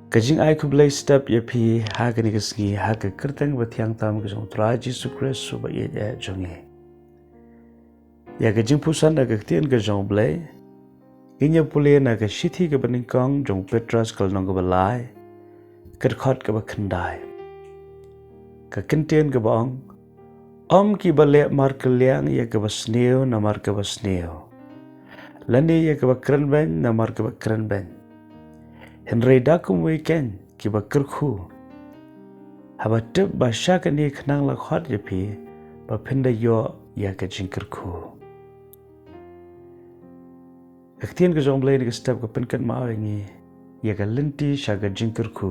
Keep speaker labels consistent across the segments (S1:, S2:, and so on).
S1: Kajing ai kublai step ya pi ha ka ni kasngi ha ka kerteng batiang tam ka jong tra Jesu Christ su ba ye jonge. Ya ka jingpuson na ka tien ka jong blai. Inya pule na ka shithi ka baningkong jong Petras kal nong ka balai. Kerkhot ka ba khandai. Ka kentien ka baong. Ki ba le mar kylliang ya ka ba Siew na mar ka ba Siew. Lani ya ka ba krenben na mar ka ba krenben. Henry dakum weekend ki ba kerkhu. Haba tip ba shaka ni khnang la khot ya pi ba pinda yo ya ka jing kerkhu. Aktien ka jong blai ni ka step ka pinkan ma awengi ya ka linti shaka jing kerkhu.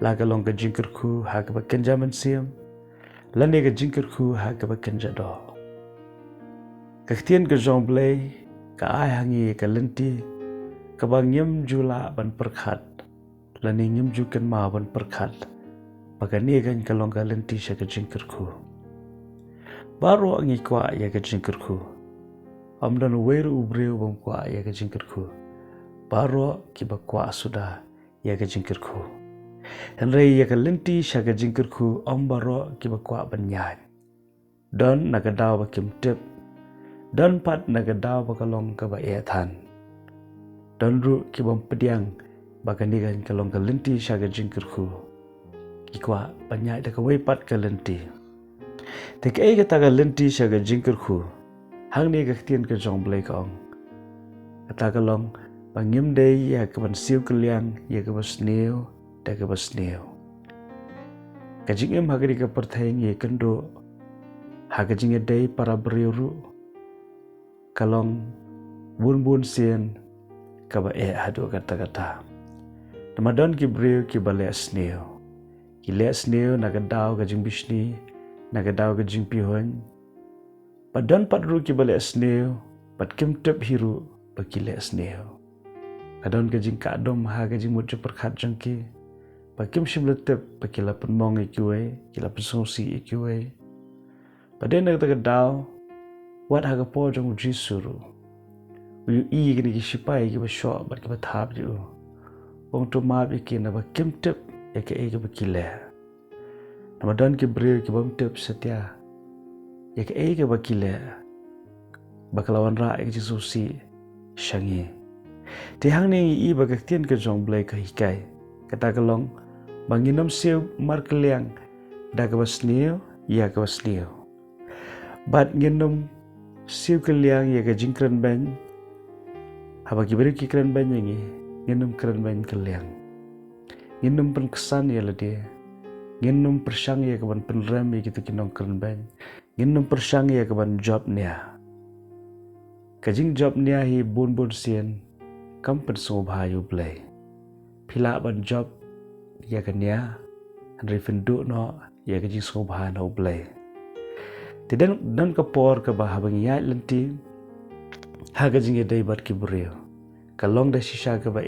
S1: La ka long ka jing kerkhu ha ka ba kenjaman siam. Lani ka jing kerkhu ha ka ba kenjado. Aktien ka jong blai ka ai hangi ka linti ka ba ngim jula ban perkhat. Lani ngim ju kan ma ban perkhat. Baka ni kan ka long ka linti shaka jing kerkhu. Baru angi kwa ya ka jing kerkhu. Dan weru ubreu bang kwa ya ka jing kerkhu. Baru ki ba kwa sudah ya ka jing kerkhu. Henry ya ka linti shaka jing kerkhu baru ki ba kwa ban nyai. Don na ka daw ba kim tip. Don pat na ka daw ba ka long ka ba than. Don ru ki bang pediang baka ni kan ka long ka linti shaka jing kerkhu. Ki kwa ban nyai da ka wei pat ka linti. Tek ka ta ka linti shaka jing kerkhu. Hang ni ka tien ka jong blai ka ong. Kata ka long bangim day ya ka ban Siew kylliang ya ka ba Siew da ka ba Siew. Ka jing ha ka di ka pertheng ye kendo ha ka jing day para beriuru. Ka long bun sien ka ba hadu kata-kata. Namadon ki beriu ki ba le Siew. Ki le Siew na ka daw ka jing bishni na ka daw ka jing pihon. Padan pat ru ki bale Siew, pat kim tep hiru ba ki le Siew. Kadon ka jing ka dom ha ka jing mut perkhat jangki. Pa kim shim le tep pa ki la pen mong ikiwe, ki la pen songsi ikiwe. Paden na ka daw, wat ha ka po jong jisuru. Uyu ki ni ki shipai ki ba sho bat ki ba thap ju. Bong to ma bi ki na ba kim tep ya ka ba ki le. Namadon ki beriu ki bam tep setia. Ya ka ba ki le. Bakalawan ra ek jisu si shangi. Ti hang ni ba ka tien ka jong blai ka hikai. Kata ka long banginam Siew mar kylliang da ka ba Siew ya ka ba Siew. Bat nginam Siew kylliang ya ka jing kren ben. Haba ki beri ki kren ben yangi nginam kren ben kylliang. Nginam pen kesan ya la dia. Nginam persang ya ka ban pen rem ya kita kinong kren ben. Nginam persang ya ka ban job nia. Kajing job nia hi bun sien kam pen so bhayu blai. Phila ban job ya ka nia handri fendu no ya ka jing so bha no blai. Tidak dan ka por ka ba habang ya lenti ha ka jing dai bat ki buriu. Ka long da shisha ka ba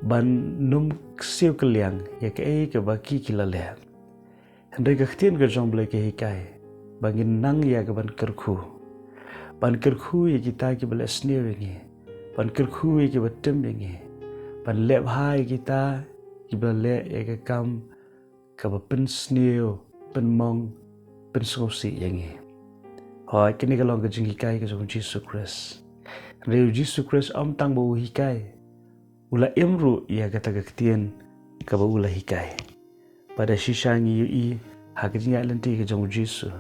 S1: ban num Siew kylliang ya ka ba ki kilale. Handri ka tien ka jong blai ka hikai. Bangin nang ya ka ban kerkhu. Ban kerkhu ya kita ki bala Siew yangi. Ban kerkhu ya ki ba tem yangi. Ban lep hai kita ki bala le ya ka kam ka ba pen Siew, pen mong, pen sosi yangi. Hoi kini ka long ka jing hikai ka jong Jesu Christ. Reu Jesu Christ tang ba hikai. Ula imru ya ka ta ka tien ka ba ula hikai. Pada shishangi yu ha ka jing lenti ka jong Jesu.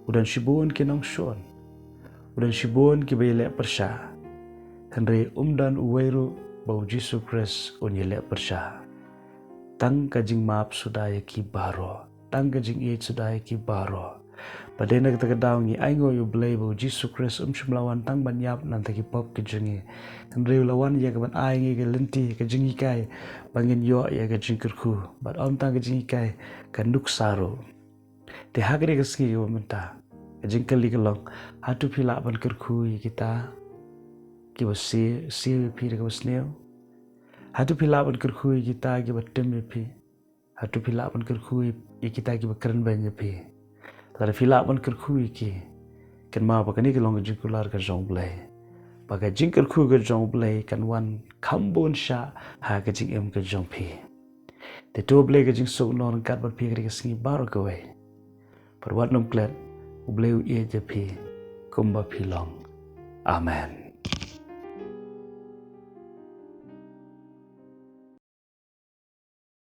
S1: Udan shibun ki nong shon. Udan shibun ki bayele persha. Henry dan uweiru bau Jesu Christ unyele persha. Tang ka jing map sudaya ki baro. Tang ka jing sudaya ki baro. Padena kita kadaw ngi aingo yu blay bau Jesu Christ shimlawan tang banyap nanta ki pop ki jingi. Henry lawan ya ka ban ai ngi ka lenti ka jingi kai. Bangin yo ya ka jing kerku. Bat tang ka jingi kai ka nuk saro. Te hagri ka ski yo minta. Jing kali ka long hatu phila ban kerkhu kita ki ba Siew pi ka ba Siew. Hatu phila ban kerkhu kita ki ba tem pi. Hatu phila ban kerkhu kita ki ba kren ban pi. Lar phila ban kerkhu ki ken ma ba kani ka long jing kular ka jong blai. baga jingker khu ga jong blei kan wan khambon sha ha ga jing em ga jong phi te to blei ga jing so non kat bat phi ga singi bar ga we par wat nom klet blei u e je phi kumba phi long amen